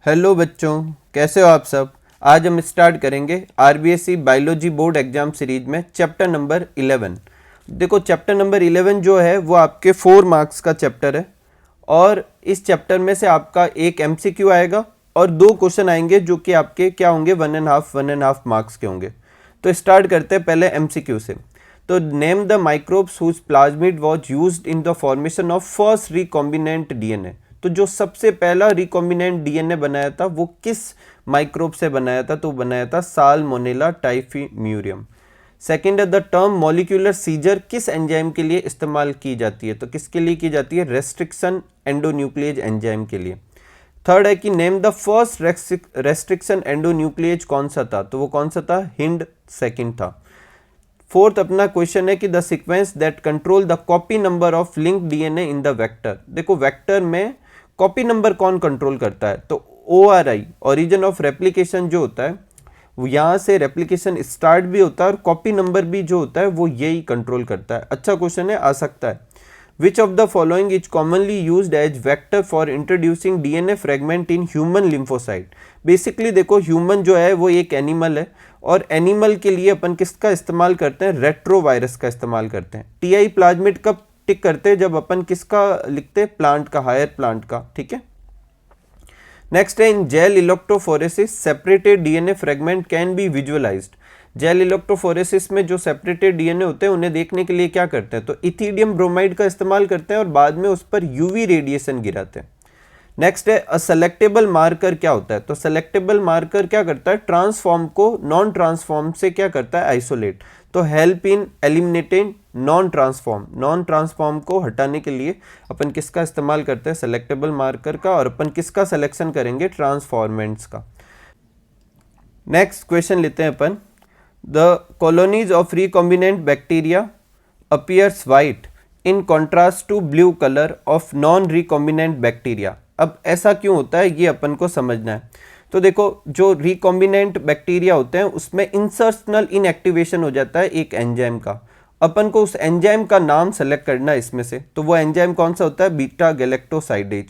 Hello बच्चों, कैसे हो आप सब। आज हम स्टार्ट करेंगे RBSC biology board exam series में चैप्टर नंबर 11। देखो चैप्टर नंबर 11 जो है वो आपके 4 मार्क्स का चैप्टर है और इस चैप्टर में से आपका एक एमसीक्यू आएगा और 2 क्वेश्चन आएंगे जो कि आपके क्या होंगे 1.5 मार्क्स के होंगे। तो स्टार्ट करते हैं पहले एमसीक्यू से। तो name the microbes whose plasmid was used in the formation of first recombinant DNA. तो जो सबसे पहला रिकॉम्बिनेंट डीएनए बनाया था वो किस माइक्रोब से बनाया था, तो बनाया था साल्मोनेला टाइफीम्यूरियम। सेकेंड है द टर्म मॉलिक्यूलर सीजर किस एंजाइम के लिए इस्तेमाल की जाती है, तो किसके लिए की जाती है, रेस्ट्रिक्शन एंडोन्यूक्लिएज एंजाइम के लिए। थर्ड है कि name the first restriction endonuclease कौन सा था, तो वो कौन सा था, हिंड सेकंड था। फोर्थ अपना क्वेश्चन है कि the sequence that control the copy number of link DNA in the vector. देखो वेक्टर में कॉपी नंबर कौन कंट्रोल करता है, तो ORI ओरिजिन ऑफ रेप्लिकेशन जो होता है वो यहाँ से रेप्लिकेशन स्टार्ट भी होता है और कॉपी नंबर भी जो होता है वो यही कंट्रोल करता है। अच्छा क्वेश्चन है, आ सकता है। Which of the following is commonly used as vector for introducing DNA fragment in human lymphocyte. Basically देखो ह्यूमन जो है वो एक एनिमल है और एनिमल के लिए अपन किसका इस्तेमाल करते हैं, रेट्रोवायरस का इस्तेमाल करते हैं। टीआई प्लाज्मिड कब टिक करते हैं, जब अपन किसका लिखते हैं, प्लांट का, हायर प्लांट का, ठीक है। नेक्स्ट है in gel electrophoresis separated DNA fragment can be visualised. Jail electrophoresis में जो सेपरेटेड डीएनए होते हैं उन्हें देखने के लिए क्या करते हैं, तो इथिडियम ब्रोमाइड का इस्तेमाल करते हैं और बाद में उस पर यूवी रेडिएशन गिराते हैं। नेक्स्ट है अ सेलेक्टेबल मार्कर क्या होता है, तो सेलेक्टेबल मार्कर क्या करता है, ट्रांसफॉर्म को नॉन ट्रांसफॉर्म से क्या करता है, आइसोलेट। तो help in eliminating non transform को हटाने के लिए अपन किसका इस्तेमाल करते हैं, सेलेक्टेबल मार्कर का, और अपन किसका सिलेक्शन करेंगे, ट्रांसफॉर्मेंट्स का। नेक्स्ट क्वेश्चन लेते हैं अपन। The colonies of recombinant bacteria appears white in contrast to blue colour of non recombinant bacteria. अब ऐसा क्यों होता है ये अपन को समझना है। तो देखो जो रिकॉम्बिनेंट बैक्टीरिया होते हैं उसमें इंसर्शनल इनएक्टिवेशन हो जाता है एक एंजाइम का। अपन को उस एंजाइम का नाम सेलेक्ट करना है इसमें से, तो वो एंजाइम कौन सा होता है, बीटा गैलेक्टोसाइडेज।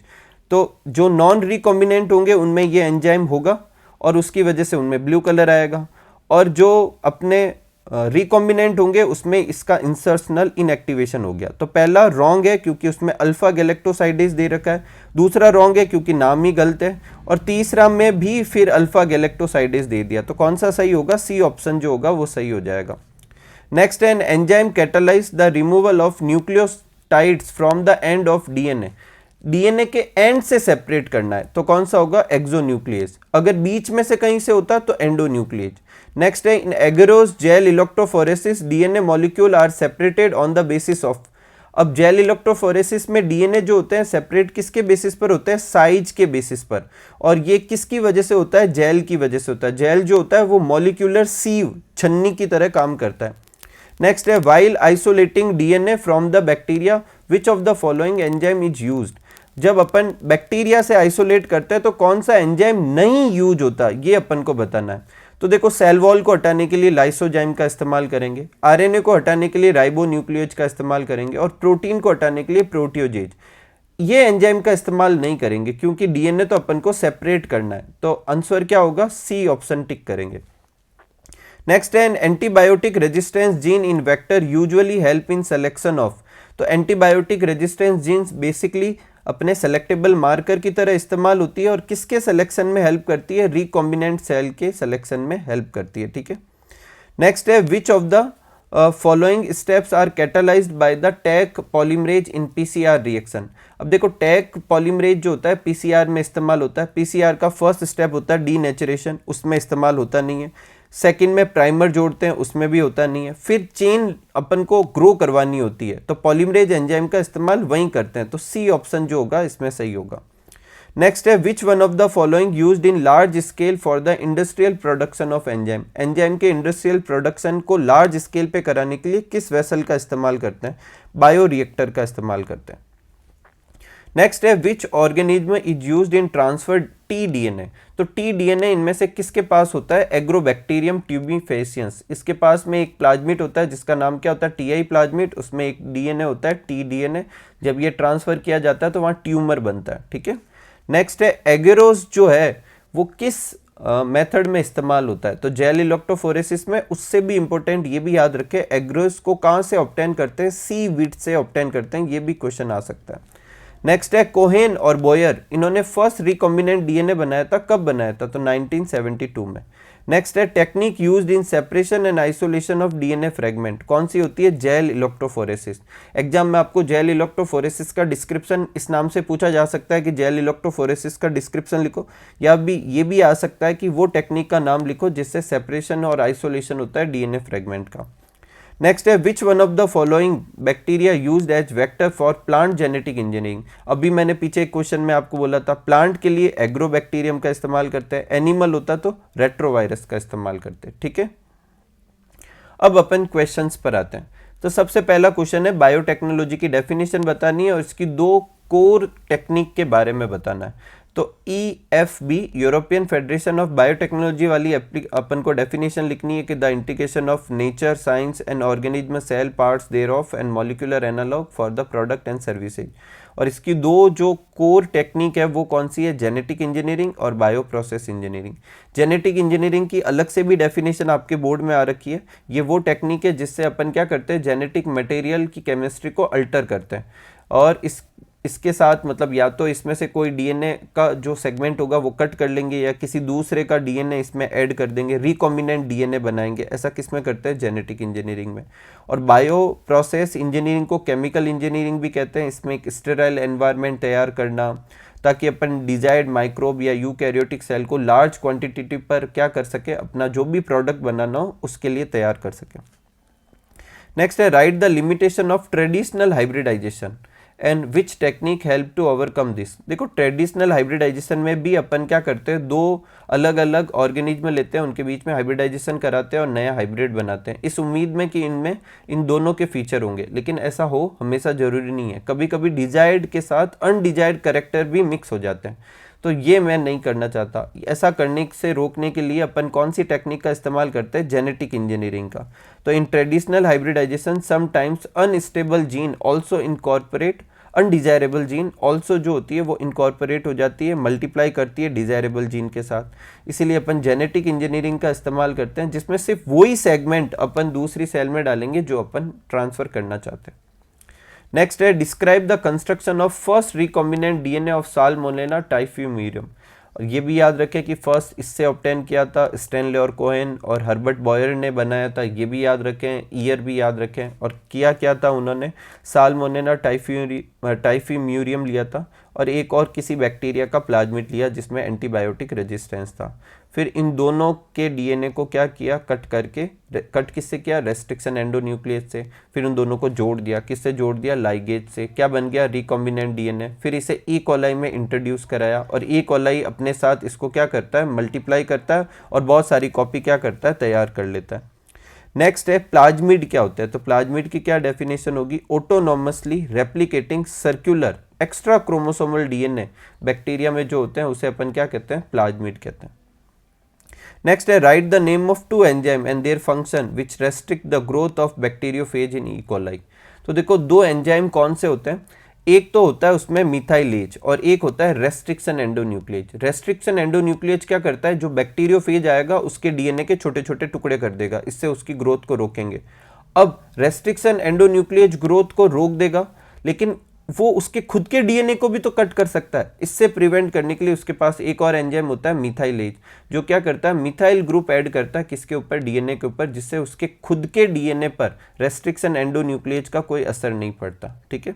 तो जो नॉन रिकॉम्बिनेंट होंगे उनमें ये एंजाइम होगा और उसकी वजह से उनमें ब्लू कलर आएगा, और जो अपने रिकॉम्बिनेंट होंगे उसमें इसका इंसर्शनल इनएक्टिवेशन हो गया। तो पहला रॉन्ग है क्योंकि उसमें अल्फा गैलेक्टोसाइडेज दे रखा है, दूसरा रॉन्ग है क्योंकि नाम ही गलत है, और तीसरा में भी फिर अल्फा गैलेक्टोसाइडेज दे दिया। तो कौन सा सही होगा, सी ऑप्शन जो होगा वो सही हो जाएगा। Next an enzyme catalyse the removal of nucleotides from the end of DNA. DNA के एंड से सेपरेट करना है तो कौन सा होगा, एक्सोन्यूक्लियस। अगर बीच में से कहीं से होता तो एंडोन्यूक्लियस। नेक्स्ट है in agarose gel electrophoresis DNA molecule are separated on the basis of. अब जेल इलेक्ट्रोफोरेसिस में डीएनए जो होते हैं सेपरेट किसके बेसिस पर होते हैं, साइज के बेसिस पर। और ये किसकी वजह से होता है, जेल की वजह से होता है। जेल जो होता है वो मॉलिक्यूलर सीव, छन्नी की तरह काम करता है। नेक्स्ट है while isolating DNA from the bacteria which of the following enzyme is used. जब अपन बैक्टीरिया से आइसोलेट करते हैं तो कौन सा एंजाइम नहीं यूज होता ये अपन को बताना है। तो देखो सेल वॉल को हटाने के लिए लाइसोजाइम का इस्तेमाल करेंगे, आरएनए को हटाने के लिए राइबोन्यूक्लियोज का इस्तेमाल करेंगे, और प्रोटीन को हटाने के लिए प्रोटियोजेज। ये एंजाइम का इस्तेमाल नहीं करेंगे क्योंकि डीएनए तो अपन को सेपरेट करना है। तो आंसर क्या होगा, सी ऑप्शन टिक करेंगे। नेक्स्ट है an antibiotic resistance gene in vector usually help in selection of. तो एंटीबायोटिक रेजिस्टेंस जीन्स बेसिकली अपने सेलेक्टेबल मार्कर की तरह इस्तेमाल होती है और किसके सिलेक्शन में हेल्प करती है, रिकॉम्बिनेंट सेल के सिलेक्शन में हेल्प करती है, ठीक है। नेक्स्ट है which of the following steps are catalysed by the Taq polymerase in PCR reaction. अब देखो टैक पॉलीमरेज जो होता है पीसीआर में इस्तेमाल होता है। पीसीआर का फर्स्ट स्टेप होता है डीनेचुरेशन, उसमें इस्तेमाल होता नहीं है। सेकंड में प्राइमर जोड़ते हैं, उसमें भी होता नहीं है। फिर चेन अपन को ग्रो करवानी होती है तो पॉलीमरेज एंजाइम का इस्तेमाल वहीं करते हैं। तो सी ऑप्शन जो होगा इसमें सही होगा। नेक्स्ट है which one of the following used in large scale for the industrial production of enzyme. Enzyme के इंडस्ट्रियल प्रोडक्शन को लार्ज स्केल पे कराने के लिए किस वेसल का इस्तेमाल करते हैं, बायो रिएक्टर का इस्तेमाल करते हैं। नेक्स्ट है which organism is used in transfer T DNA. तो टी डीएनए इनमें से किसके पास होता है, एग्रोबैक्टीरियम ट्यूबिफेसियंस। इसके पास में एक प्लाज्मिड होता है जिसका नाम क्या होता है, टीआई प्लाज्मिड। उसमें एक डीएनए होता है टी डीएनए। जब ये ट्रांसफर किया जाता है तो वहाँ ट्यूमर बनता है, ठीक है। नेक्स्ट है एगेरोस जो है वो किस मेथड में इस्तेमाल होता है, तो जेल इलेक्ट्रोफोरेसिस में। उससे भी इंपॉर्टेंट ये भी याद रखें, एगेरोस को कहाँ से ऑब्टेन करते हैं, सी वीट से ऑब्टेन करते हैं, ये भी क्वेश्चन आ सकता है। नेक्स्ट है कोहेन और बोयर, इन्होंने फर्स्ट रिकॉम्बिनेंट डीएनए बनाया था, कब बनाया था, तो 1972 में। नेक्स्ट है technique used in separation and isolation of DNA fragment, कौन सी होती है, जेल इलेक्ट्रोफोरेसिस। एग्जाम में आपको जेल इलेक्ट्रोफोरेसिस का डिस्क्रिप्शन इस नाम से पूछा जा सकता है कि जेल इलेक्ट्रोफोरेसिस का डिस्क्रिप्शन लिखो, या भी ये भी आ सकता है कि वो टेक्निक का नाम लिखो जिससे सेपरेशन और आइसोलेशन होता है डीएनए फ्रेगमेंट का। नेक्स्ट है which one of the following bacteria used as vector for plant genetic engineering. अभी मैंने पीछे एक क्वेश्चन में आपको बोला था प्लांट के लिए एग्रोबैक्टीरियम का इस्तेमाल करते हैं, एनिमल होता तो रेट्रोवायरस का इस्तेमाल करते हैं, ठीक है। अब अपन क्वेश्चंस पर आते हैं। तो सबसे पहला क्वेश्चन है बायोटेक्नोलॉजी की डेफिनेशन बतानी है और इसकी दो कोर टेक्निक के बारे में बताना है। तो EFB European Federation of biotechnology वाली अपन को डेफिनेशन लिखनी है कि the integration of nature science and organism cell parts thereof and molecular analogue for the product and services. और इसकी दो जो कोर टेक्निक है वो कौन सी है, जेनेटिक इंजीनियरिंग और bio process engineering. Genetic engineering की अलग से भी डेफिनेशन आपके बोर्ड में आ रखी है। ये वो टेक्निक है जिससे अपन क्या करते हैं, जेनेटिक मटेरियल की केमिस्ट्री को अल्टर करते हैं। और इसके साथ मतलब या तो इसमें से कोई डीएनए का जो सेगमेंट होगा वो कट कर लेंगे या किसी दूसरे का डीएनए इसमें ऐड कर देंगे, रिकॉम्बिनेंट डीएनए बनाएंगे। ऐसा किसमें करते हैं, जेनेटिक इंजीनियरिंग में। और बायो प्रोसेस इंजीनियरिंग को केमिकल इंजीनियरिंग भी कहते हैं। इसमें एक स्टेराइल एनवायरनमेंट तैयार करना ताकि अपन डिजायर्ड माइक्रोब या यूकैरियोटिक सेल को लार्ज क्वांटिटी पर क्या कर सके, अपना जो भी प्रोडक्ट बनाना हो उसके लिए तैयार कर सके। नेक्स्ट है write the limitation of traditional hybridisation and which technique help to overcome this. देखो ट्रेडिशनल हाइब्रिडाइजेशन में भी अपन क्या करते हैं, दो अलग अलग ऑर्गेनिज्म लेते हैं, उनके बीच में हाइब्रिडाइजेशन कराते हैं और नया हाइब्रिड बनाते हैं, इस उम्मीद में कि इनमें इन दोनों के फीचर होंगे। लेकिन ऐसा हो हमेशा जरूरी नहीं है, कभी कभी डिजायर्ड के साथ अनडिजायर्ड कैरेक्टर भी मिक्स हो जाते हैं। तो ये मैं नहीं करना चाहता। ऐसा करने से रोकने के लिए अपन कौन सी टेक्निक का इस्तेमाल करते हैं, जेनेटिक इंजीनियरिंग का। तो in traditional hybridisation sometimes unstable gene also incorporate undesirable gene also जो होती है वो इनकॉर्पोरेट हो जाती है, मल्टीप्लाई करती है डिजायरेबल जीन के साथ। इसीलिए अपन जेनेटिक इंजीनियरिंग का इस्तेमाल करते हैं जिसमें सिर्फ वही सेगमेंट अपन दूसरी सेल में डालेंगे जो अपन ट्रांसफर करना चाहते हैं। नेक्स्ट है describe the construction of first recombinant DNA of salmonella typhimurium. और ये भी याद रखें कि फर्स्ट इससे ऑब्टेन किया था स्टैनले और कोहेन और हर्बर्ट बॉयर ने बनाया था, ये भी याद रखें, ईयर भी याद रखें। और किया क्या था उन्होंने, साल्मोनेला टाइफिम्यूरियम लिया था और एक और किसी बैक्टीरिया का प्लाज्मिड लिया जिसमें एंटीबायोटिक रेजिस्टेंस था। फिर इन दोनों के डीएनए को क्या किया, कट किससे किया, रेस्ट्रिक्शन एंडोन्यूक्लियस से। फिर उन दोनों को जोड़ दिया, किससे जोड़ दिया, लाइगेज से। क्या बन गया, रिकॉम्बिनेंट डीएनए। फिर इसे ई कोलाई में इंट्रोड्यूस कराया और ई कोलाई अपने साथ इसको क्या करता है, मल्टीप्लाई करता है और बहुत सारी कॉपी क्या करता है, तैयार कर लेता है। नेक्स्ट है प्लाज्मिड क्या होता है। तो प्लाज्मिड की क्या डेफिनेशन होगी, autonomously replicating circular extra chromosomal DNA bacteria में जो होते हैं उसे अपन क्या कहते हैं, प्लाज्मिड कहते हैं। नेक्स्ट है write the name of two enzyme and their function which restrict the growth of bacteriophage in E coli. तो देखो दो एंजाइम कौन से होते हैं, एक तो होता है उसमें मिथाइलेज और एक होता है रेस्ट्रिक्शन एंडोन्यूक्लियेज। रेस्ट्रिक्शन एंडोन्यूक्लियेज क्या करता है, जो बैक्टीरियोफेज आएगा उसके डीएनए के छोटे छोटे टुकड़े कर देगा, इससे उसकी ग्रोथ को रोकेंगे। अब रेस्ट्रिक्शन एंडोन्यूक्लियेज ग्रोथ को रोक देगा लेकिन वो उसके खुद के डीएनए को भी तो कट कर सकता है। इससे प्रिवेंट करने के लिए उसके पास एक और एंजाइम होता है मिथाइलेज, जो क्या करता है, मिथाइल ग्रुप ऐड करता है किसके ऊपर, डीएनए के ऊपर, जिससे उसके खुद के डीएनए पर रेस्ट्रिक्शन एंडोन्यूक्लियेज का कोई असर नहीं पड़ता। ठीक है।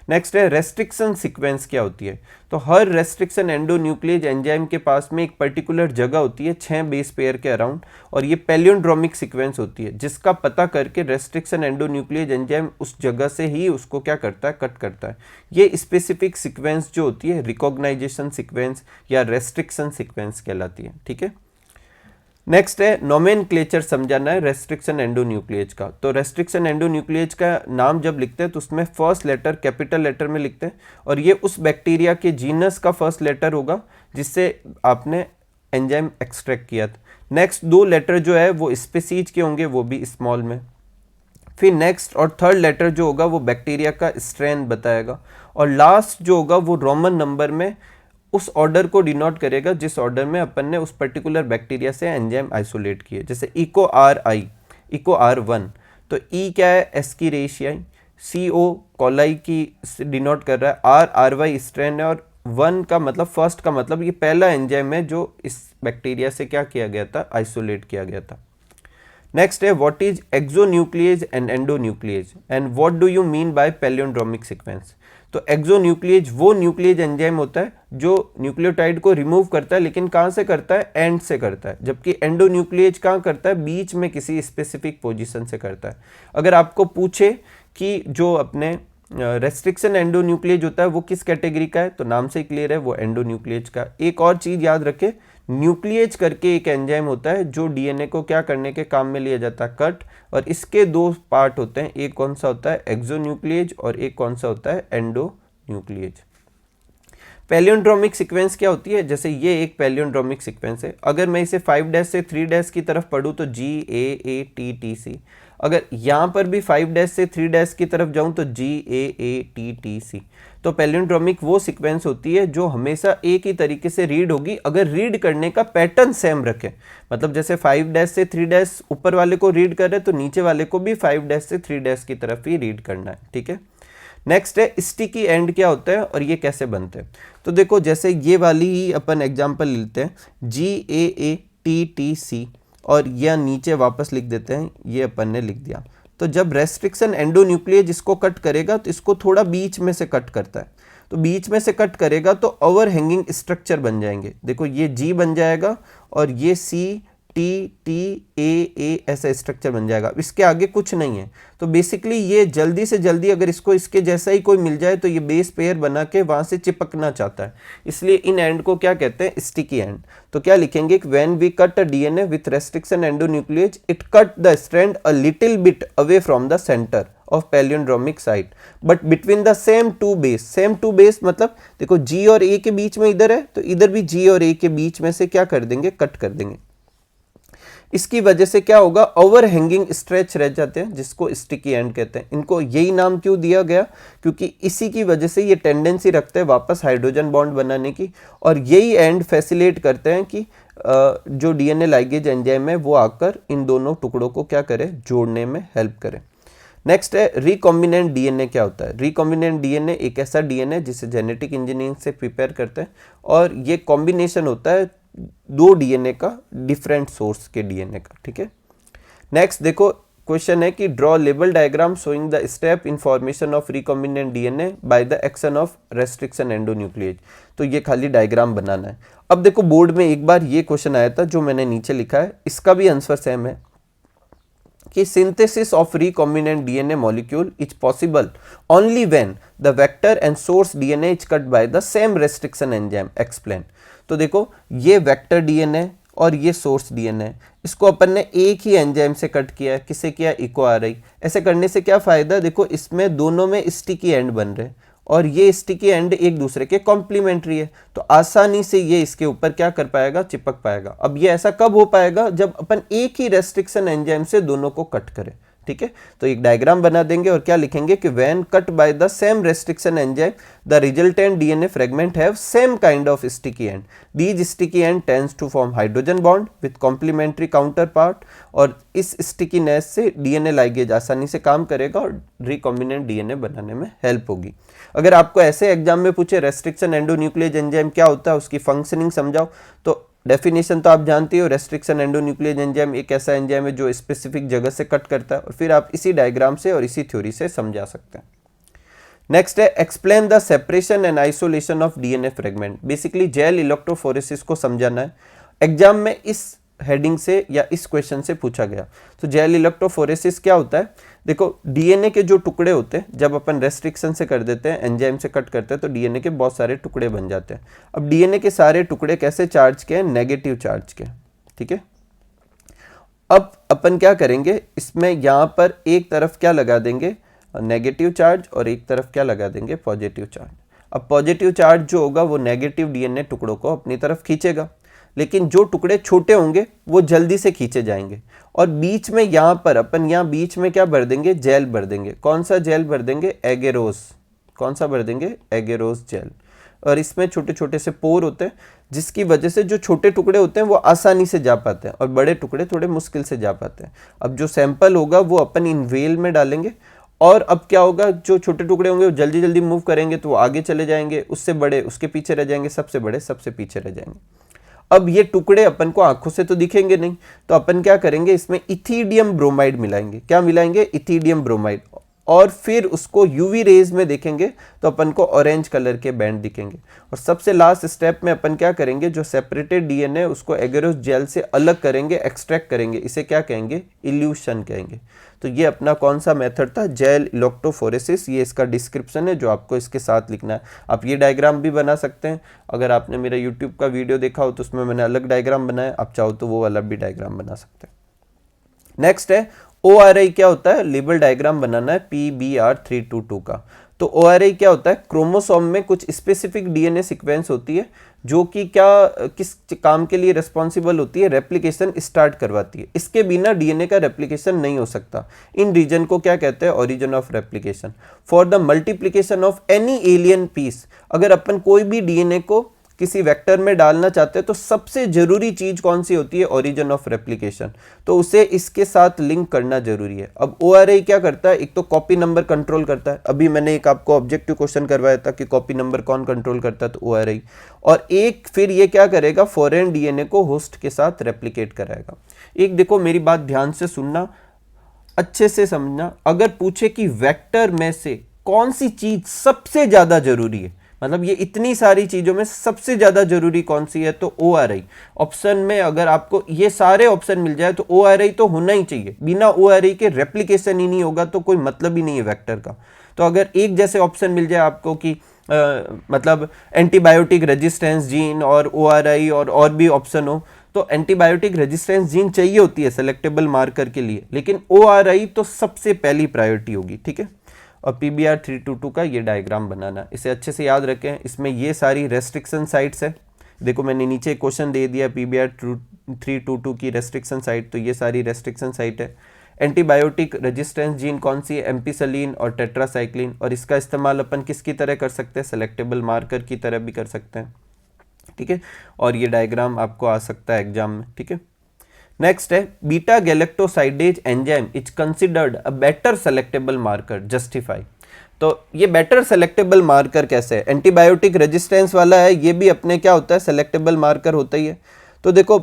नेक्स्ट है रेस्ट्रिक्शन सीक्वेंस क्या होती है। तो हर रेस्ट्रिक्शन एंडोन्यूक्लियेज एंजाइम के पास में एक पर्टिकुलर जगह होती है 6 बेस पेयर के अराउंड, और ये पैलियोंड्रोमिक सीक्वेंस होती है जिसका पता करके रेस्ट्रिक्शन एंडोन्यूक्लियेज एंजाइम उस जगह से ही उसको क्या करता है, कट करता है। ये स्पेसिफिक सीक्वेंस जो होती है रिकॉग्नाइजेशन सीक्वेंस या रेस्ट्रिक्शन सीक्वेंस कहलाती है। ठीक है। नेक्स्ट है नोमेनक्लेचर समझाना है रेस्ट्रिक्शन एंडोन्यूक्लियेज का। तो रेस्ट्रिक्शन एंडोन्यूक्लियेज का नाम जब लिखते हैं तो उसमें फर्स्ट लेटर कैपिटल लेटर में लिखते हैं और ये उस बैक्टीरिया के जीनस का फर्स्ट लेटर होगा जिससे आपने एंजाइम एक्सट्रैक्ट किया था। नेक्स्ट 2 लेटर जो है वो स्पीसीज के होंगे, वो भी स्मॉल में। फिर नेक्स्ट और थर्ड लेटर जो होगा वो बैक्टीरिया का स्ट्रेन बताएगा और लास्ट जो होगा वो रोमन नंबर में उस ऑर्डर को डिनोट करेगा जिस ऑर्डर में अपन ने उस पर्टिकुलर बैक्टीरिया से एंजाइम आइसोलेट किए। जैसे eco are I, eco R1, तो ई क्या है, एस की रेशियाई, CO कोलाई की डिनोट कर रहा है, RY स्ट्रेन है, और 1 का मतलब फर्स्ट का मतलब ये पहला एंजाइम है जो इस बैक्टीरिया से क्या किया गया था, आइसोलेट किया गया था। नेक्स्ट है what is exonuclease and endonuclease and what do you mean by palindromic sequence. तो एक्सोन्यूक्लिएज वो न्यूक्लिएज एंजाइम होता है जो न्यूक्लियोटाइड को रिमूव करता है, लेकिन कहाँ से करता है, एंड से करता है, जबकि एंडोन्यूक्लिएज कहाँ करता है, बीच में किसी स्पेसिफिक पोजीशन से करता है। अगर आपको पूछे कि जो अपने रेस्ट्रिक्शन एंडोन्यूक्लिएज होता है वो किस कैटेगरी का है, तो नाम से ही क्लियर है, वो एंडोन्यूक्लिएज का। एक और चीज याद रखे, न्यूक्लिएज करके एक एंजाइम होता है जो डीएनए को क्या करने के काम में लिया जाता है, कट, और इसके दो पार्ट होते हैं, एक कौन सा होता है, एक्सोन्यूक्लिएज, और एक कौन सा होता है, एंडोन्यूक्लिएज। पैलियोंड्रोमिक सीक्वेंस क्या होती है, जैसे ये एक पैलियोंड्रोमिक सीक्वेंस है, अगर मैं इसे 5' से 3' की तरफ पढ़ूँ तो GAATTC, अगर यहाँ पर भी 5' से 3' की तरफ जाऊँ तो GAATTC। तो पैलियोंड्रोमिक वो सीक्वेंस होती है जो हमेशा एक ही तरीके से रीड होगी अगर रीड करने का पैटर्न सेम रखे। मतलब जैसे 5' से 3' ऊपर वाले को रीड कर रहे तो नीचे वाले को भी 5' से 3' की तरफ ही रीड करना है, ठीक है। नेक्स्ट है स्टिकी एंड क्या होता है और ये कैसे बनते हैं। तो देखो जैसे ये वाली ही अपन एग्जांपल लेते हैं, GAATTC, और यह नीचे वापस लिख देते हैं, ये अपन ने लिख दिया। तो जब रेस्ट्रिक्शन एंडोन्यूक्लिएज इसको कट करेगा तो इसको थोड़ा बीच में से कट करता है, तो बीच में से कट करेगा तो ओवर हैंगिंग स्ट्रक्चर बन जाएंगे। देखो ये G बन जाएगा और ये CTTA ऐसा स्ट्रक्चर बन जाएगा, इसके आगे कुछ नहीं है। तो बेसिकली ये जल्दी से जल्दी अगर इसको इसके जैसा ही कोई मिल जाए तो ये बेस पेयर बना के वहां से चिपकना चाहता है, इसलिए इन एंड को क्या कहते हैं, स्टिकी एंड। तो क्या लिखेंगे, when we cut a DNA with restriction endonuclease it cut the strand a little bit away from the center of palindromic site but between the same two base. Same two base मतलब देखो G और A के बीच में इधर है तो इधर भी G और A के बीच में से क्या कर देंगे, कट कर देंगे। इसकी वजह से क्या होगा, ओवर हैंगिंग स्ट्रेच रह जाते हैं जिसको स्टिकी एंड कहते हैं। इनको यही नाम क्यों दिया गया, क्योंकि इसी की वजह से ये टेंडेंसी रखते हैं वापस हाइड्रोजन बॉन्ड बनाने की, और यही एंड फैसिलिटेट करते हैं कि जो डीएनए लाइगेज एंजाइम है वो आकर इन दोनों टुकड़ों को क्या करे, जोड़ने में हेल्प करे। नेक्स्ट है रिकॉम्बिनेंट डीएनए क्या होता है। रिकॉम्बिनेंट डीएनए एक ऐसा डीएनए जिसे जेनेटिक इंजीनियरिंग से प्रिपेयर करते हैं, और ये कॉम्बिनेशन होता है दो डीएनए का, डिफरेंट सोर्स के डीएनए का, ठीक है। नेक्स्ट देखो क्वेश्चन है कि draw label diagram showing the step in formation of recombinant DNA by the action of restriction endonuclease. तो ये खाली डायग्राम बनाना है। अब देखो बोर्ड में एक बार ये क्वेश्चन आया था जो मैंने नीचे लिखा है, इसका भी आंसर सेम है कि synthesis of recombinant DNA molecule is possible only when the vector and source DNA is cut by the same restriction enzyme. Explain. तो देखो ये वेक्टर डीएनए और ये सोर्स डीएनए, इसको अपन ने एक ही एंजाइम से कट किया है, किसे किया, इको आरआई। ऐसे करने से क्या फायदा, देखो इसमें दोनों में स्टिकी एंड बन रहे हैं और ये स्टिकी एंड एक दूसरे के कॉम्प्लीमेंट्री है, तो आसानी से ये इसके ऊपर क्या कर पाएगा, चिपक पाएगा। अब ये ऐसा कब हो पाएगा, जब अपन एक ही रेस्ट्रिक्शन एंजाइम से दोनों को कट करें, ठीक है। तो एक डायग्राम बना देंगे और क्या लिखेंगे कि when cut by the same restriction enzyme the resultant DNA fragment have same kind of sticky end, these sticky end tends to form hydrogen bond with complementary counterpart, और इस स्टिकीनेस से DNA ligase आसानी से काम करेगा और recombinant DNA बनाने में हेल्प होगी। अगर आपको ऐसे एग्जाम में पूछे रेस्ट्रिक्शन एंडोन्यूक्लिएज एंजाइम क्या होता है, उसकी फंक्शनिंग समझाओ, तो डेफिनेशन तो आप जानते हो, रेस्ट्रिक्शन एंडोन्यूक्लिएज एंजाइम एक ऐसा एंजाइम है जो स्पेसिफिक जगह से कट करता है, और फिर आप इसी डायग्राम से और इसी थ्योरी से समझा सकते हैं। नेक्स्ट है explain the separation and isolation of DNA fragment. Basically gel electrophoresis को समझाना है। एग्जाम में इस हेडिंग से या इस क्वेश्चन से पूछा गया। तो जेल इलेक्ट्रोफोरेसिस क्या होता है, देखो डीएनए के जो टुकड़े होते हैं जब अपन रेस्ट्रिक्शन से कर देते हैं, एंजाइम से कट करते हैं, तो डीएनए के बहुत सारे टुकड़े बन जाते हैं। अब डीएनए के सारे टुकड़े कैसे चार्ज के हैं, नेगेटिव चार्ज के, ठीक है। अब अपन क्या करेंगे, इसमें यहाँ पर एक तरफ क्या लगा देंगे, नेगेटिव चार्ज, और एक तरफ क्या लगा देंगे, पॉजिटिव चार्ज। अब पॉजिटिव चार्ज जो होगा वो नेगेटिव डीएनए टुकड़ों को अपनी तरफ खींचेगा, लेकिन जो टुकड़े छोटे होंगे वो जल्दी से खींचे जाएंगे, और बीच में यहाँ पर अपन यहाँ बीच में क्या भर देंगे, जेल भर देंगे। कौन सा जेल भर देंगे, एगेरोस। कौन सा भर देंगे, एगेरोस जेल। और इसमें छोटे छोटे से पोर होते हैं, जिसकी वजह से जो छोटे टुकड़े होते हैं वो आसानी से जा पाते हैं और बड़े टुकड़े थोड़े मुश्किल से जा पाते हैं। अब जो सैंपल होगा वो अपन इन वेल में डालेंगे और अब क्या होगा, जो छोटे टुकड़े होंगे वो जल्दी जल्दी मूव करेंगे तो वो आगे चले जाएंगे, उससे बड़े उसके पीछे रह जाएंगे, सबसे बड़े सबसे पीछे रह जाएंगे। अब ये टुकड़े अपन को आंखों से तो दिखेंगे नहीं, तो अपन क्या करेंगे, इसमें इथिडियम ब्रोमाइड मिलाएंगे। क्या मिलाएंगे? Ethidium bromide. और फिर उसको यूवी रेज में देखेंगे तो अपन को ऑरेंज कलर के बैंड दिखेंगे। और सबसे लास्ट स्टेप में अपन क्या करेंगे, जो सेपरेटेड डीएनए उसको एगेरोस जेल से अलग करेंगे, एक्सट्रैक्ट करेंगे। इसे क्या कहेंगे? इल्यूशन कहेंगे। तो ये अपना कौन सा मेथड था? Gel electrophoresis. ये इसका डिस्क्रिप्शन है जो आपको इसके साथ लिखना है। आप ये डायग्राम भी बना सकते हैं। अगर आपने मेरा यूट्यूब का वीडियो देखा हो तो उसमें मैंने अलग डायग्राम बनाया, आप चाहो तो वो वाला भी डायग्राम बना सकते हैं। नेक्स्ट है ORI। क्या होता है? लेबल डायग्राम बनाना है PBR322 का। तो ORI क्या होता है? क्रोमोसोम में कुछ स्पेसिफिक डीएनए सीक्वेंस होती है जो कि किस काम के लिए रिस्पॉन्सिबल होती है? रेप्लिकेशन स्टार्ट करवाती है। इसके बिना डीएनए का रेप्लिकेशन नहीं हो सकता। इन रीजन को क्या कहते हैं? Origin of replication. For the multiplication of any alien piece, अगर अपन कोई भी डीएनए को किसी वेक्टर में डालना चाहते हैं तो सबसे जरूरी चीज कौन सी होती है? Origin of replication. तो उसे इसके साथ लिंक करना जरूरी है। अब ORI क्या करता है? एक तो कॉपी नंबर कंट्रोल करता है। अभी मैंने एक आपको ऑब्जेक्टिव क्वेश्चन करवाया था कि कॉपी नंबर कौन कंट्रोल करता है, तो ORI। और एक फिर ये क्या करेगा? फॉरेन डीएनए को होस्ट के साथ रेप्लिकेट कराएगा। एक देखो, मेरी बात ध्यान से सुनना, अच्छे से समझना। अगर पूछे कि वेक्टर में से कौन सी चीज सबसे ज्यादा जरूरी है, मतलब ये इतनी सारी चीजों में सबसे ज्यादा जरूरी कौन सी है, तो ORI। ऑप्शन में अगर आपको ये सारे ऑप्शन मिल जाए तो ORI तो होना ही चाहिए। बिना ORI के रेप्लिकेशन ही नहीं होगा तो कोई मतलब ही नहीं है वेक्टर का। तो अगर एक जैसे ऑप्शन मिल जाए आपको कि मतलब एंटीबायोटिक रेजिस्टेंस जीन और ORI और भी ऑप्शन हो, तो एंटीबायोटिक रेजिस्टेंस जीन चाहिए होती है सेलेक्टेबल मार्कर के लिए, लेकिन ORI तो सबसे पहली प्रायोरिटी होगी। ठीक है। और PBR322 का ये डायग्राम बनाना, इसे अच्छे से याद रखें। इसमें ये सारी रेस्ट्रिक्शन साइट्स है। देखो मैंने नीचे क्वेश्चन दे दिया PBR322 की रेस्ट्रिक्शन साइट, तो ये सारी रेस्ट्रिक्शन साइट है। एंटीबायोटिक रेजिस्टेंस जीन कौन सी है? एम्पिसिलिन और टेट्रासाइक्लिन। और इसका इस्तेमाल अपन किसकी तरह कर सकते हैं? सेलेक्टेबल मार्कर की तरह भी कर सकते हैं। ठीक है। और ये डायग्राम आपको आ सकता है एग्जाम में। ठीक है। नेक्स्ट है beta galactosidase enzyme is considered a better selectable marker, justify. तो ये बेटर सेलेक्टेबल मार्कर कैसे है? एंटीबायोटिक रेजिस्टेंस वाला है, ये भी अपने क्या होता है? सेलेक्टेबल मार्कर होता ही है। तो देखो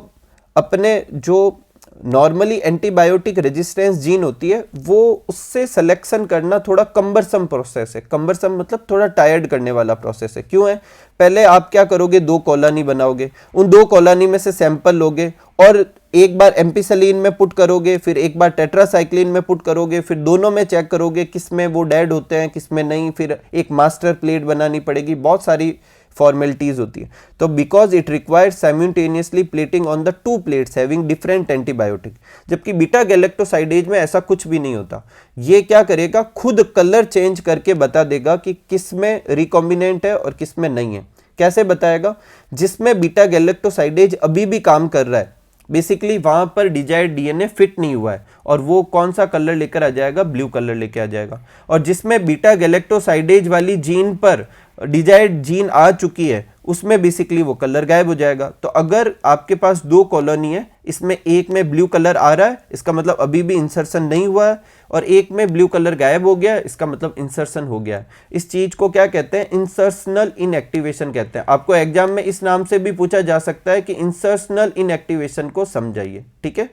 अपने जो नॉर्मली एंटीबायोटिक रेजिस्टेंस जीन होती है वो उससे सिलेक्शन करना थोड़ा कम्बरसम प्रोसेस है। कम्बरसम मतलब थोड़ा टायर्ड करने वाला प्रोसेस है। क्यों है? पहले आप क्या करोगे? 2 कॉलोनी बनाओगे, उन 2 कॉलोनी में से सैंपल लोगे और एक बार एम्पिसिलिन में पुट करोगे, फिर एक बार टेट्रासाइक्लिन में पुट करोगे, फिर दोनों में चेक करोगे किस में वो डेड होते हैं किस में नहीं, फिर एक मास्टर प्लेट बनानी पड़ेगी, बहुत सारी फॉर्मेलिटीज होती है। तो because it requires simultaneously plating on the 2 plates having different antibiotic, जबकि बीटा गैलेक्टोसाइडेज में ऐसा कुछ भी नहीं होता। ये क्या करेगा? खुद कलर चेंज करके बता देगा कि किस में रिकॉम्बिनेंट है और किस में नहीं है। कैसे बताएगा? जिसमें बीटा गैलेक्टोसाइडेज अभी भी काम कर रहा है, बेसिकली वहां पर डिजायर्ड डीएनए फिट नहीं हुआ है और वो कौन सा कलर लेकर आ जाएगा? ब्लू कलर लेके आ जाएगा। और जिसमें बीटा गैलेक्टोसाइडेज वाली जीन पर डिजायर्ड जीन आ चुकी है उसमें बेसिकली वो कलर गायब हो जाएगा। तो अगर आपके पास 2 कॉलोनी है, इसमें एक में ब्लू कलर आ रहा है, इसका मतलब अभी भी इंसर्शन नहीं हुआ है, और एक में ब्लू कलर गायब हो गया, इसका मतलब इंसर्शन हो गया है। इस चीज को क्या कहते हैं? इंसर्शनल इनएक्टिवेशन कहते हैं। आपको एग्जाम में इस नाम से भी पूछा जा सकता है कि इंसर्शनल इनएक्टिवेशन को समझाइए। ठीक है।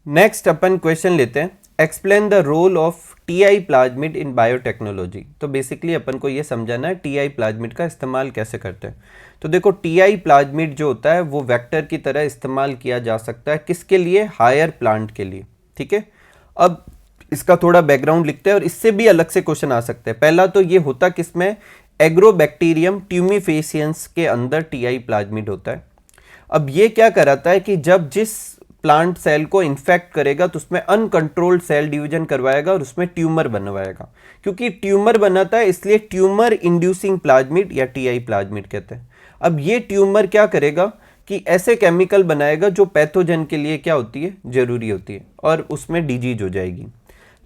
नेक्स्ट अपन क्वेश्चन लेते हैं, explain the role of Ti plasmid in biotechnology. तो बेसिकली अपन को ये समझाना है टीआई प्लाज्मिड का इस्तेमाल कैसे करते हैं। तो देखो टीआई प्लाज्मिड जो होता है वो वेक्टर की तरह इस्तेमाल किया जा सकता है। किसके लिए? हायर प्लांट के लिए। ठीक है। अब इसका थोड़ा बैकग्राउंड लिखते हैं और इससे भी अलग से क्वेश्चन आ सकते हैं। पहला तो ये होता किसमें? एग्रोबैक्टीरियम ट्यूमिफेसियंस के अंदर टीआई प्लाज्मिड होता है। अब ये क्या कराता है कि जब जिस प्लांट सेल को इन्फेक्ट करेगा तो उसमें अनकंट्रोल्ड सेल डिवीजन करवाएगा और उसमें ट्यूमर बनवाएगा। क्योंकि ट्यूमर बनाता है इसलिए ट्यूमर इंड्यूसिंग प्लाज्मिड या टीआई प्लाज्मिड कहते हैं। अब ये ट्यूमर क्या करेगा कि ऐसे केमिकल बनाएगा जो पैथोजन के लिए क्या होती है? जरूरी होती है, और उसमें डिजीज हो जाएगी।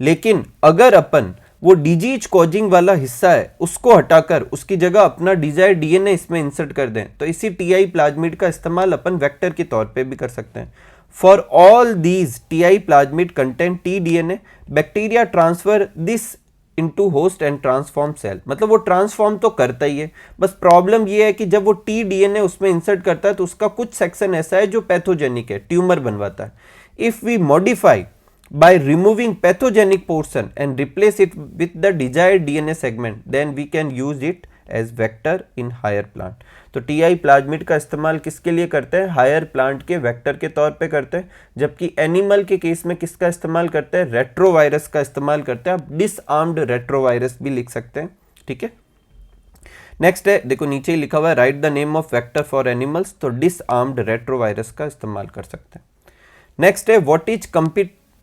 लेकिन अगर अपन वो डिजीज कॉजिंग वाला हिस्सा है उसको हटाकर उसकी जगह अपना डिजायर डीएनए इसमें इंसर्ट कर दें, तो इसी टीआई प्लाज्मिड का इस्तेमाल अपन वेक्टर के तौर पे भी कर सकते हैं। For all these Ti plasmid content T DNA, bacteria transfer this into host and transform cell. मतलब वो ट्रांसफॉर्म तो करता ही है, बस प्रॉब्लम ये है कि जब वो टी डीएनए उसमें इंसर्ट करता है तो उसका कुछ सेक्शन ऐसा है जो पैथोजेनिक है, ट्यूमर बनवाता है। If we modify by removing pathogenic portion and replace it with the desired DNA segment, then we can use it as vector in higher plant। तो टीआई प्लाज्मिड का इस्तेमाल किसके लिए करते हैं? हायर प्लांट के वेक्टर के तौर पे करते हैं, जबकि एनिमल के केस में किसका इस्तेमाल करते हैं? रेट्रोवायरस का इस्तेमाल करते हैं। आप डिसआर्म्ड रेट्रोवायरस भी लिख सकते हैं, ठीक है। नेक्स्ट है, देखो नीचे ही लिखा हुआ है write the name of vector for animals, तो डिसआर्म्ड रेट्रोवायरस का इस्तेमाल कर सकते हैं। नेक्स्ट है what is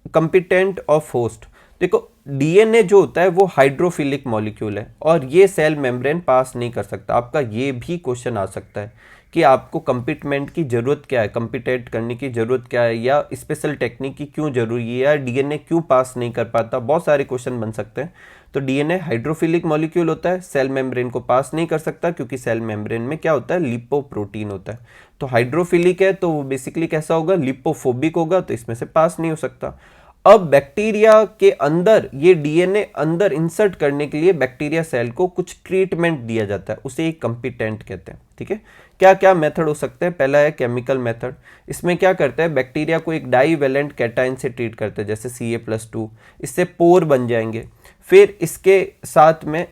competent of host. देखो डीएनए जो होता है वो हाइड्रोफिलिक मॉलिक्यूल है और ये सेल मेम्ब्रेन पास नहीं कर सकता। आपका ये भी क्वेश्चन आ सकता है कि आपको कंपिटमेंट की जरूरत क्या है, कंपिटेट करने की जरूरत क्या है, या स्पेशल टेक्निक की क्यों जरूरी है, या डीएनए क्यों पास नहीं कर पाता। बहुत सारे क्वेश्चन बन सकते हैं। तो डीएनए हाइड्रोफिलिक मॉलिक्यूल होता है, सेल मेम्ब्रेन को पास नहीं कर सकता क्योंकि सेल मेम्ब्रेन में क्या होता है? लिपोप्रोटीन होता है। तो हाइड्रोफिलिक है तो वो बेसिकली कैसा होगा? लिपोफोबिक होगा, तो इसमें से पास नहीं हो सकता। अब बैक्टीरिया के अंदर ये डीएनए अंदर इंसर्ट करने के लिए बैक्टीरिया सेल को कुछ ट्रीटमेंट दिया जाता है, उसे एक कंपिटेंट कहते हैं, ठीक है। क्या क्या मेथड हो सकते हैं? पहला है केमिकल मेथड। इसमें क्या करते हैं? बैक्टीरिया को एक डाईवेलेंट कैटाइन से ट्रीट करते हैं, जैसे Ca+2, इससे पोर बन जाएंगे। फिर इसके साथ में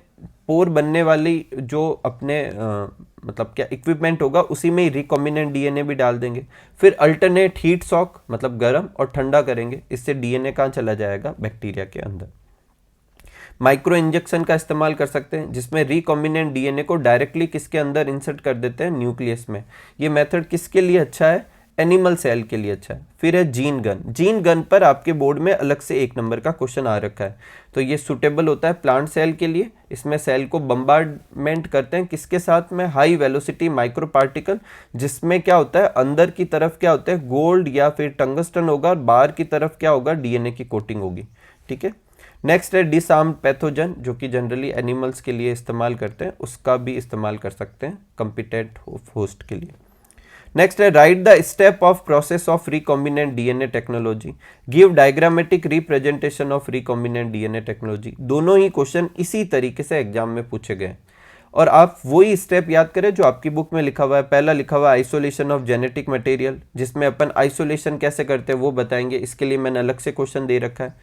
पोर बनने वाली जो अपने मतलब क्या इक्विपमेंट होगा उसी में ही रिकॉम्बिनेंट डीएनए भी डाल देंगे। फिर अल्टरनेट हीट शॉक, मतलब गर्म और ठंडा करेंगे, इससे डीएनए कहाँ चला जाएगा? बैक्टीरिया के अंदर। माइक्रो इंजेक्शन का इस्तेमाल कर सकते हैं, जिसमें रिकॉम्बिनेंट डीएनए को डायरेक्टली किसके अंदर इंसर्ट कर देते हैं? न्यूक्लियस में। ये मेथड किसके लिए अच्छा है? एनिमल सेल के लिए अच्छा है। फिर है जीन गन। जीन गन पर आपके बोर्ड में अलग से 1 नंबर का क्वेश्चन आ रखा है, तो ये सुटेबल होता है प्लांट सेल के लिए। इसमें सेल को बम्बार्डमेंट करते हैं किसके साथ में? हाई वेलोसिटी माइक्रो पार्टिकल, जिसमें क्या होता है? अंदर की तरफ क्या होता है? गोल्ड या फिर टंगस्टन होगा और बाहर की तरफ क्या होगा? डीएनए की कोटिंग होगी, ठीक है। नेक्स्ट है डिसआर्म्ड पैथोजन, जो कि जनरली एनिमल्स के लिए इस्तेमाल करते हैं, उसका भी इस्तेमाल कर सकते हैं कंपिटेंट होस्ट के लिए। नेक्स्ट है write the step of process of recombinant DNA technology, give diagrammatic representation of recombinant DNA technology. दोनों ही क्वेश्चन इसी तरीके से एग्जाम में पूछे गए और आप वही स्टेप याद करें जो आपकी बुक में लिखा हुआ है। पहला लिखा हुआ है आइसोलेशन ऑफ जेनेटिक मटेरियल, जिसमें अपन आइसोलेशन कैसे करते हैं वो बताएंगे, इसके लिए मैंने अलग से क्वेश्चन दे रखा है।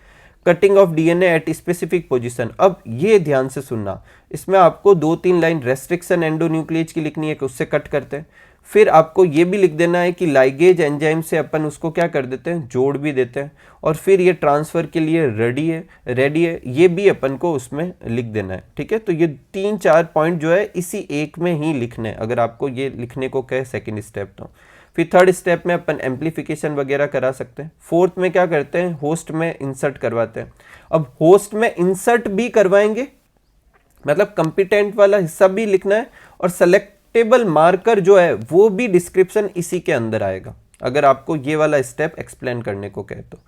Cutting of DNA at specific position, अब ये ध्यान से सुनना, इसमें आपको 2-3 लाइन रेस्ट्रिक्शन एंडोन्यूक्लियेज की लिखनी है कि उससे कट करते हैं। फिर आपको ये भी लिख देना है कि लाइगेज एंजाइम से अपन उसको क्या कर देते हैं? जोड़ भी देते हैं। और फिर ये ट्रांसफ़र के लिए रेडी है, ये भी अपन को उसमें लिख देना है, ठीक है। तो ये 3-4 पॉइंट जो है इसी एक में ही लिखने हैं, अगर आपको ये लिखने को कहे सेकेंड स्टेप तो। फिर थर्ड स्टेप में अपन एम्प्लीफिकेशन वगैरह करा सकते हैं। फोर्थ में क्या करते हैं? होस्ट में इंसर्ट करवाते हैं। अब होस्ट में इंसर्ट भी करवाएंगे, मतलब कंपिटेंट वाला हिस्सा भी लिखना है, और सेलेक्टेबल मार्कर जो है वो भी डिस्क्रिप्शन इसी के अंदर आएगा, अगर आपको ये वाला स्टेप एक्सप्लेन करने को कहे तो।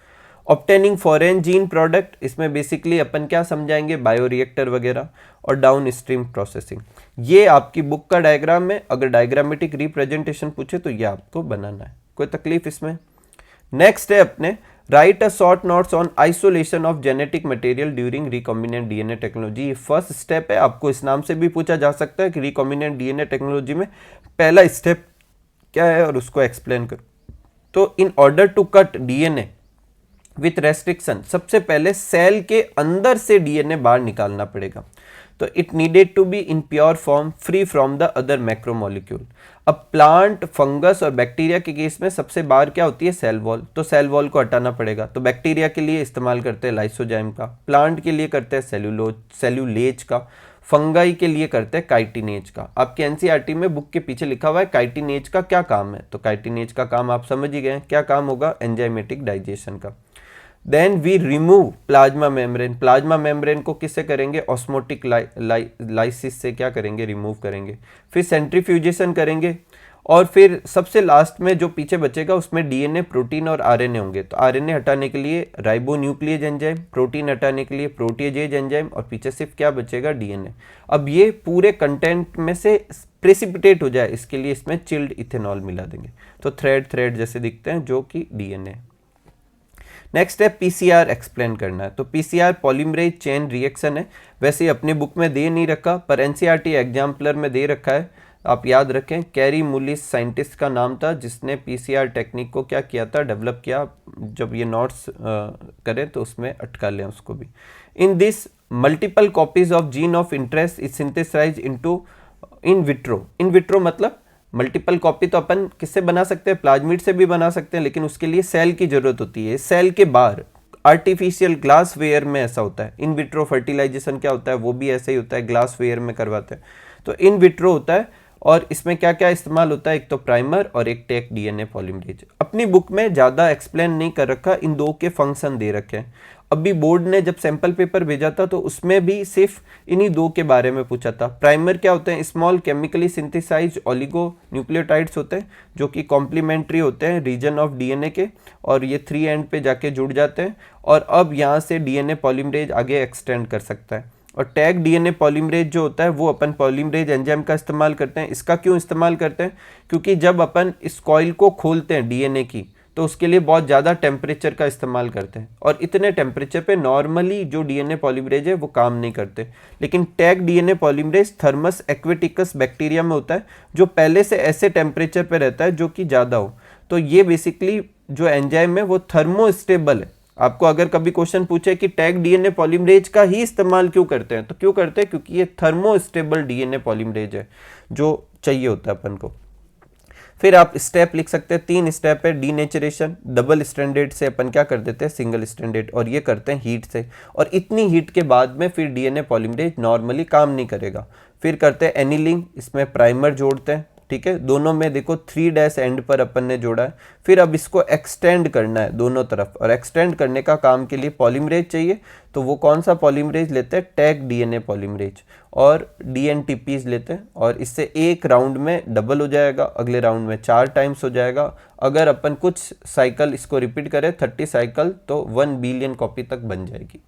ऑब्टेनिंग फॉरेन जीन प्रोडक्ट, इसमें बेसिकली अपन क्या समझाएंगे? बायोरिएक्टर वगैरह और डाउन स्ट्रीम प्रोसेसिंग। ये आपकी बुक का डायग्राम है, अगर डायग्रामेटिक रिप्रेजेंटेशन पूछे तो ये आपको बनाना है, कोई तकलीफ इसमें? नेक्स्ट है अपने right a short notes on isolation of genetic material during recombinant DNA technology. ये फर्स्ट स्टेप है, आपको इस नाम से भी पूछा जा सकता है कि रिकॉम्बिनेंट डीएनए टेक्नोलॉजी में पहला स्टेप क्या है और उसको एक्सप्लेन करो। तो in order to cut DNA with restriction, सबसे पहले सेल के अंदर से डीएनए बाहर निकालना पड़ेगा। तो it needed to be in pure form free from the other macromolecule. अब प्लांट, फंगस और बैक्टीरिया के केस में सबसे बाहर क्या होती है? Cell wall. तो सेल वॉल को हटाना पड़ेगा। तो बैक्टीरिया के लिए इस्तेमाल करते हैं लाइसोजाइम का, प्लांट के लिए करते हैं सेल्यूलेज का, फंगाई के लिए करते हैं काइटिनेज का। आपके एनसीईआरटी में बुक के पीछे लिखा हुआ है काइटिनेज का क्या काम है, तो काइटिनेज का काम आप समझ ही गए, क्या काम होगा? एंजाइमेटिक डाइजेशन का। Then we remove plasma membrane. Plasma membrane को किससे करेंगे? ऑस्मोटिक लाइसिस से क्या करेंगे? रिमूव करेंगे। फिर सेंट्रीफ्यूजेशन करेंगे और फिर सबसे लास्ट में जो पीछे बचेगा उसमें डीएनए, प्रोटीन और आरएनए होंगे। तो आरएनए हटाने के लिए राइबोन्यूक्लियेज एंजाइम, प्रोटीन हटाने के लिए प्रोटीएजेज एंजाइम और पीछे सिर्फ क्या बचेगा, डीएनए। अब ये पूरे कंटेंट में से प्रेसिपिटेट हो जाए इसके लिए इसमें चिल्ड इथेनॉल मिला देंगे, तो थ्रेड थ्रेड जैसे दिखते हैं जो कि डीएनए। नेक्स्ट है पीसीआर एक्सप्लेन करना है। तो पीसीआर पॉलीमरेज चेन रिएक्शन है, वैसे अपनी बुक में दे नहीं रखा पर एनसीईआरटी एग्जाम्पलर में दे रखा है, आप याद रखें। कैरी मुलिस साइंटिस्ट का नाम था जिसने पीसीआर टेक्निक को क्या किया था, डेवलप किया। जब ये नोट्स करें तो उसमें अटका लें उसको भी। In this multiple copies of gene of interest is synthesise into in vitro. In vitro मतलब मल्टीपल कॉपी तो अपन किससे बना सकते हैं, प्लाज्मिड से भी बना सकते हैं, लेकिन उसके लिए सेल की जरूरत होती है। सेल के बाहर आर्टिफिशियल ग्लास वेयर में ऐसा होता है। इन विट्रो फर्टिलाइजेशन क्या होता है, वो भी ऐसे ही होता है, ग्लास वेयर में करवाते हैं। तो इन विट्रो होता है और इसमें क्या क्या इस्तेमाल होता है, एक तो प्राइमर और एक टेक डीएनए पॉलीमरेज। अपनी बुक में ज़्यादा एक्सप्लेन नहीं कर रखा, इन दो के फंक्शन दे रखे हैं। अभी बोर्ड ने जब सैंपल पेपर भेजा था तो उसमें भी सिर्फ इन्हीं दो के बारे में पूछा था। प्राइमर क्या होते हैं, small chemically synthesised oligonucleotides होते हैं जो कि कॉम्प्लीमेंट्री होते हैं रीजन ऑफ डीएनए के, और ये 3 एंड पे जाके जुड़ जाते हैं और अब यहाँ से डीएनए पॉलीमरेज आगे एक्सटेंड कर सकता है। और टैग डीएनए पॉलीमरेज जो होता है वो अपन पॉलीमरेज एंजाइम का इस्तेमाल करते हैं। इसका क्यों इस्तेमाल करते हैं, क्योंकि जब अपन इस कॉइल को खोलते हैं डीएनए की तो उसके लिए बहुत ज़्यादा टेम्परेचर का इस्तेमाल करते हैं, और इतने टेम्परेचर पे नॉर्मली जो डीएनए पॉलीमरेज है वो काम नहीं करते। लेकिन tag DNA polymerase Thermus aquaticus bacteria में होता है जो पहले से ऐसे टेम्परेचर पे रहता है जो कि ज़्यादा हो। तो ये बेसिकली जो एंजाइम है वो थर्मोस्टेबल है। आपको अगर कभी क्वेश्चन पूछे कि टैग डीएनए पॉलीमरेज का ही इस्तेमाल क्यों करते हैं, तो क्यों करते हैं, क्योंकि ये थर्मोस्टेबल डीएनए पॉलीमरेज है जो चाहिए होता है अपन को। फिर आप स्टेप लिख सकते हैं, 3 स्टेप है। डीनेचरेशन, डबल स्टैंडर्ड से अपन क्या कर देते हैं, सिंगल स्टैंडर्ड, और ये करते हैं हीट से। और इतनी हीट के बाद में फिर डीएनए पॉलीमरेज नॉर्मली काम नहीं करेगा। फिर करते हैं एनिलिंग, इसमें प्राइमर जोड़ते हैं, ठीक है। दोनों में देखो 3' एंड पर अपन ने जोड़ा है। फिर अब इसको एक्सटेंड करना है दोनों तरफ, और एक्सटेंड करने का काम के लिए पॉलीमरेज चाहिए। तो वो कौन सा पॉलीमरेज लेते हैं, टैग डीएनए पॉलीमरेज, और डीएनटीपीज लेते हैं। और इससे एक राउंड में डबल हो जाएगा, अगले राउंड में 4 टाइम्स हो जाएगा। अगर अपन कुछ साइकिल इसको रिपीट करें 30 साइकिल तो 1 बिलियन कॉपी तक बन जाएगी।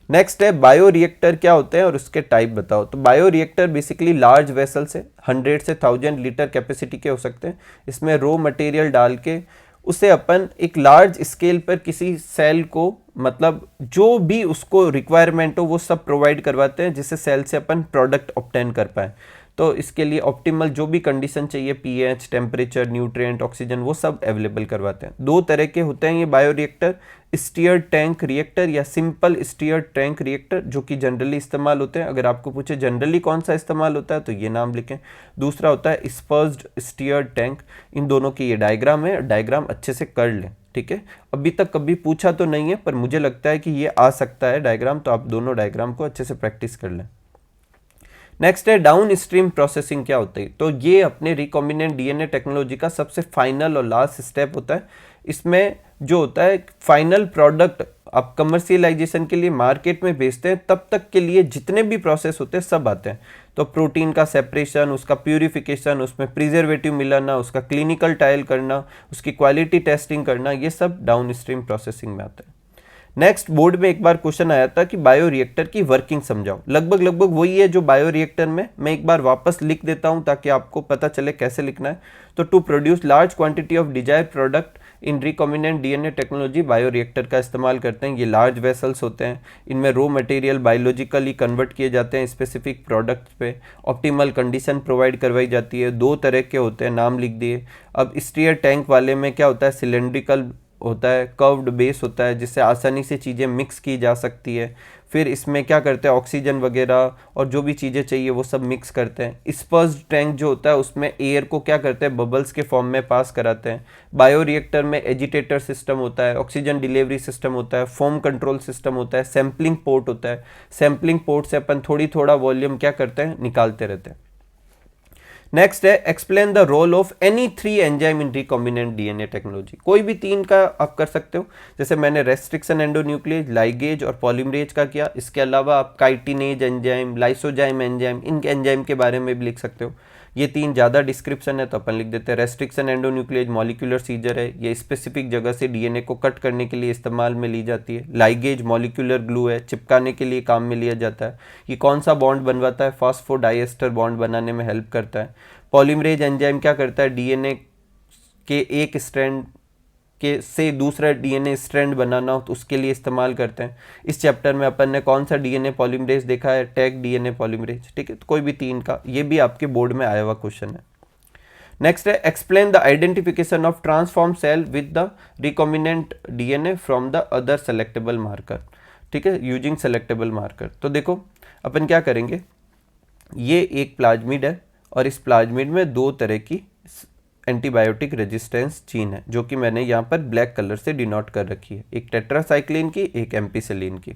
नेक्स्ट है बायो रिएक्टर क्या होते हैं और उसके टाइप बताओ। तो bio reactor basically large vessel से 100 से 1000 लीटर कैपेसिटी के हो सकते हैं। इसमें रो मटेरियल डाल के उसे अपन एक लार्ज स्केल पर किसी सेल को, मतलब जो भी उसको रिक्वायरमेंट हो वो सब प्रोवाइड करवाते हैं जिससे सेल से अपन प्रोडक्ट ऑब्टेन कर पाए। तो इसके लिए ऑप्टिमल जो भी कंडीशन चाहिए, पीएच, टेम्परेचर, न्यूट्रिएंट, ऑक्सीजन, वो सब अवेलेबल करवाते हैं। 2 तरह के होते हैं ये bio reactor, steered tank reactor या सिंपल स्टीयर्ड टैंक रिएक्टर, जो कि जनरली इस्तेमाल होते हैं। अगर आपको पूछे जनरली कौन सा इस्तेमाल होता है तो ये नाम लिखें। दूसरा होता है स्पर्ज्ड स्टीयर्ड टैंक। इन दोनों की ये डायग्राम है, डायग्राम अच्छे से कर लें, ठीक है। अभी तक कभी पूछा तो नहीं है पर मुझे लगता है कि ये आ सकता है डायग्राम, तो आप दोनों डायग्राम को अच्छे से प्रैक्टिस कर लें। नेक्स्ट है डाउन स्ट्रीम प्रोसेसिंग क्या होती है। तो ये अपने रिकॉम्बिनेंट डीएनए टेक्नोलॉजी का सबसे फाइनल और लास्ट स्टेप होता है। इसमें जो होता है फाइनल प्रोडक्ट आप कमर्शियलाइजेशन के लिए मार्केट में बेचते हैं, तब तक के लिए जितने भी प्रोसेस होते हैं सब आते हैं। तो प्रोटीन का सेपरेशन, उसका प्यूरिफिकेशन, उसमें प्रिजर्वेटिव मिलाना, उसका क्लिनिकल ट्रायल करना, उसकी क्वालिटी टेस्टिंग करना, ये सब डाउन स्ट्रीम प्रोसेसिंग में आता है। नेक्स्ट बोर्ड में एक बार क्वेश्चन आया था कि बायो रिएक्टर की वर्किंग समझाओ। लगभग वही है जो बायो रिएक्टर में, मैं एक बार वापस लिख देता हूं ताकि आपको पता चले कैसे लिखना है। तो to produce large quantity of desire product in recombinant DNA technology, bioreactor का इस्तेमाल करते हैं। ये लार्ज वेसल्स होते हैं, इनमें रॉ मटेरियल बायोलॉजिकली कन्वर्ट किए जाते हैं स्पेसिफिक प्रोडक्ट्स पे, ऑप्टिमल कंडीशन प्रोवाइड करवाई जाती है। 2 तरह के होते हैं, नाम लिख दिए। अब स्टीयर टैंक वाले में क्या होता है, सिलेंड्रिकल होता है, कर्व्ड बेस होता है जिससे आसानी से चीज़ें मिक्स की जा सकती है। फिर इसमें क्या करते हैं, ऑक्सीजन वगैरह और जो भी चीज़ें चाहिए वो सब मिक्स करते हैं। स्पर्ज्ड टैंक जो होता है उसमें एयर को क्या करते हैं, बबल्स के फॉर्म में पास कराते हैं। बायो रिएक्टर में एजिटेटर सिस्टम होता है, ऑक्सीजन डिलीवरी सिस्टम होता है, फोम कंट्रोल सिस्टम होता है, सैम्पलिंग पोर्ट होता है। सैम्पलिंग पोर्ट से अपन थोड़ा वॉल्यूम क्या करते हैं, निकालते रहते हैं। नेक्स्ट है explain the role of any 3 enzyme in recombinant DNA technology. कोई भी 3 का आप कर सकते हो, जैसे मैंने रेस्ट्रिक्शन एंडोन्यूक्लियेज, लाइगेज और पॉलीमरेज का किया। इसके अलावा आप काइटिनेज एंजाइम, लाइसोजाइम एंजाइम, इन एंजाइम के बारे में भी लिख सकते हो। ये 3 ज़्यादा डिस्क्रिप्शन है तो अपन लिख देते हैं रेस्ट्रिक्शन एंडोन्यूक्लियेज मॉलिक्यूलर सीजर है, ये स्पेसिफिक जगह से डीएनए को कट करने के लिए इस्तेमाल में ली जाती है। लाइगेज मॉलिक्यूलर ग्लू है, चिपकाने के लिए काम में लिया जाता है। ये कौन सा बॉन्ड बनवाता है, फॉस्फोडाइएस्टर बॉन्ड बनाने में हेल्प करता है। पॉलीमरेज एंजाइम क्या करता है, डीएनए के एक स्ट्रैंड के से दूसरा डीएनए स्ट्रैंड बनाना हो तो उसके लिए इस्तेमाल करते हैं। इस चैप्टर में अपन ने कौन सा डीएनए पॉलीमरेज देखा है, टैग डीएनए पॉलीमरेज, ठीक है। तो कोई भी 3 का, ये भी आपके बोर्ड में आया हुआ क्वेश्चन है। नेक्स्ट है explain the identification of transform cell with the recombinant DNA from the other selectable marker, ठीक है, यूजिंग सेलेक्टेबल मार्कर। तो देखो अपन क्या करेंगे, ये एक प्लाज्मिड है और इस प्लाज्मिड में 2 तरह की एंटीबायोटिक रेजिस्टेंस जीन है जो कि मैंने यहाँ पर ब्लैक कलर से डिनोट कर रखी है, एक टेट्रासाइक्लिन की, एक एम्पिसिलिन की।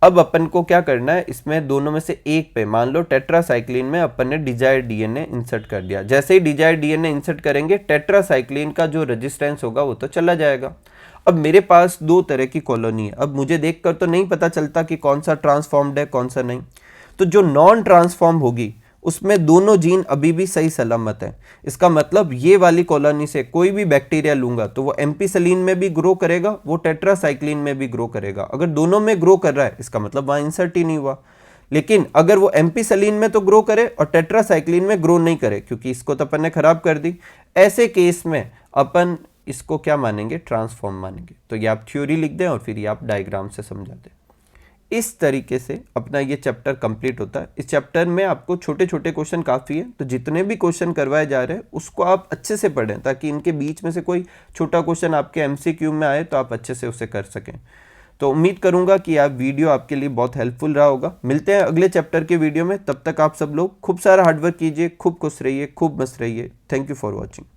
अब अपन को क्या करना है, इसमें दोनों में से एक पे, मान लो टेट्रासाइक्लिन में अपन ने डिजायर्ड डीएनए इंसर्ट कर दिया। जैसे ही डिजायर्ड डीएनए इंसर्ट करेंगे टेट्रासाइक्लिन का जो रेजिस्टेंस होगा वो तो चला जाएगा। अब मेरे पास 2 तरह की कॉलोनी है, अब मुझे देखकर तो नहीं पता चलता कि कौन सा ट्रांसफॉर्म्ड है कौन सा नहीं। तो जो नॉन ट्रांसफॉर्म होगी उसमें दोनों जीन अभी भी सही सलामत है। इसका मतलब ये वाली कॉलोनी से कोई भी बैक्टीरिया लूंगा तो वो एम्पिसिलिन में भी ग्रो करेगा, वो टेट्रासाइक्लिन में भी ग्रो करेगा। अगर दोनों में ग्रो कर रहा है इसका मतलब वहां इंसर्ट ही नहीं हुआ। लेकिन अगर वो एम्पिसिलिन में तो ग्रो करे और टेट्रासाइक्लिन में ग्रो नहीं करे, क्योंकि इसको तो अपन ने खराब कर दी, ऐसे केस में अपन इसको क्या मानेंगे, ट्रांसफॉर्म मानेंगे। तो ये आप थ्योरी लिख दें और फिर ये आप डायग्राम से समझा दें। इस तरीके से अपना ये चैप्टर कंप्लीट होता है। इस चैप्टर में आपको छोटे छोटे क्वेश्चन काफ़ी हैं, तो जितने भी क्वेश्चन करवाए जा रहे हैं उसको आप अच्छे से पढ़ें ताकि इनके बीच में से कोई छोटा क्वेश्चन आपके एमसीक्यू में आए तो आप अच्छे से उसे कर सकें। तो उम्मीद करूंगा कि आप वीडियो आपके लिए बहुत हेल्पफुल रहा होगा। मिलते हैं अगले चैप्टर के वीडियो में, तब तक आप सब लोग खूब सारा हार्डवर्क कीजिए, खूब खुश रहिए, खूब मस्त रहिए। Thank you for watching.